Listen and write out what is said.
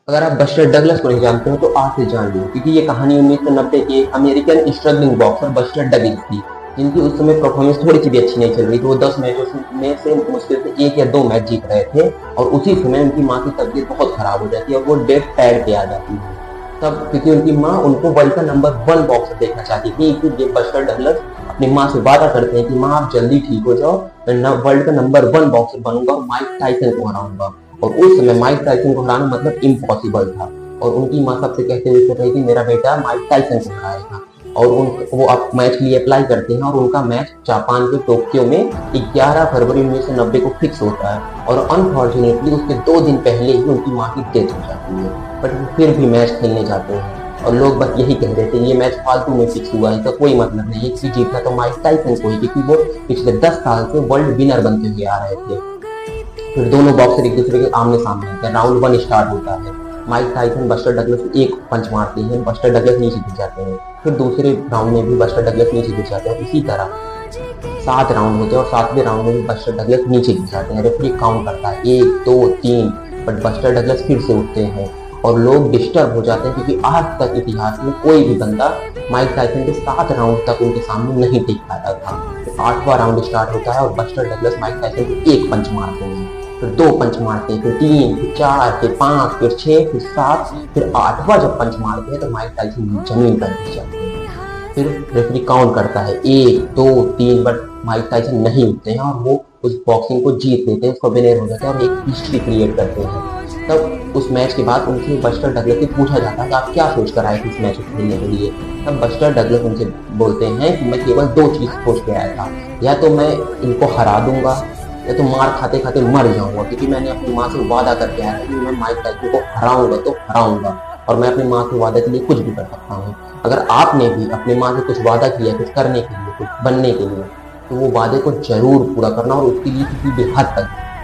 अगर आप buster Douglas को नहीं जानते हो तो आज से जान लो, क्योंकि ये कहानी 1990 के American struggling boxer buster Douglas की, जिनकी उस समय परफॉर्मेंस थोड़ी सी भी अच्छी नहीं चल रही थी। वो 10 मैचों में से मुश्किल से 1 या 2 मैच जीत रहे थे और उसी समय उनकी माँ की तबीयत बहुत खराब हो जाती है और वो डेथ पैड पे आ जाती है। तब क्योंकि उनकी माँ उनको वर्ल्ड का नंबर 1 बॉक्सर देखना चाहती थी, इसीलिए बस्टर डगलस अपनी माँ से वादा करते हैं कि माँ आप जल्दी ठीक हो जाओ, मैं वर्ल्ड का नंबर 1 बॉक्सर बनूंगा और माइक टाइसन को हराऊंगा। और उस समय माइक टाइसन को हराना मतलब इम्पॉसिबल था और उनकी माँ सबसे कहते हुए फिर रही थी मेरा बेटा माइक टाइसन को हराएगा। और वो अब मैच के लिए अप्लाई करते हैं और उनका मैच जापान के टोक्यो में 11 फरवरी 1990 को फिक्स होता है और अनफॉर्चुनेटली उसके 2 दिन पहले ही उनकी माँ की डेथ हो जाती है। बट वो फिर भी मैच खेलने जाते हैं और लोग बस यही कह रहे थे ये मैच फालतू में फिक्स हुआ है, इसका कोई मतलब नहीं है कि जीतना तो माइक टाइसन को ही, क्योंकि वो पिछले 10 साल से वर्ल्ड विनर बनते हुए आ रहे थे। फिर दोनों बॉक्सर एक दूसरे के आमने सामने आते हैं। राउंड 1 स्टार्ट होता है। माइक टाइसन बस्टर डगलस को एक पंच मारते हैं, बस्टर डगलस नीचे गिर जाते हैं। फिर दूसरे राउंड में भी बस्टर डगलस नीचे गिर जाते हैं। इसी तरह 7 राउंड होते हैं और 7वें राउंड में भी बस्टर डगलस नीचे गिर जाते हैं। रेफरी काउंट करता है 1 2 3, बट बस्टर डगलस फिर से उठते हैं और लोग डिस्टर्ब हो जाते हैं, क्योंकि आज तक इतिहास में कोई भी बंदा माइक टाइसन के 7 राउंड तक उनके सामने नहीं टिक पाया था। तो 8वां राउंड स्टार्ट होता है और बस्टर डगलस माइक टाइसन को एक पंच मारते हैं, फिर 2 पंच मारते हैं, फिर 3, फिर 4, फिर 5, फिर 6, फिर 7, फिर 8वां जब पंच मारते हैं तो माइक टाइसन जमीन पर गिर जाते हैं। फिर रेफरी काउंट करता है 1 2 3, बट माइक टाइसन नहीं उठते हैं और वो उस बॉक्सिंग को जीत लेते हैं, उसको विनर हो जाते हैं और एक हिस्ट्री क्रिएट करते हैं। तब उस मैच के बाद उनसे बस्टर डगलस से पूछा जाता है कि आप क्या सोच कर आए थे इस मैच को खेलने के लिए। तब बस्टर डगलस उनसे बोलते हैं कि मैं केवल 2 चीज सोच के आया था, या तो मैं इनको हरा दूंगा या तो मार खाते खाते मर जाऊंगा, क्योंकि मैंने अपनी माँ से वादा करके आया था कि मैं माइक टाइसन को हराऊंगा तो हराऊंगा और मैं अपनी माँ के वादे के लिए कुछ भी कर सकता हूँ। अगर आपने भी अपनी माँ से कुछ वादा किया कुछ करने के लिए, कुछ बनने के लिए, तो वो वादे को जरूर पूरा करना और उसके लिए किसी भी हद तक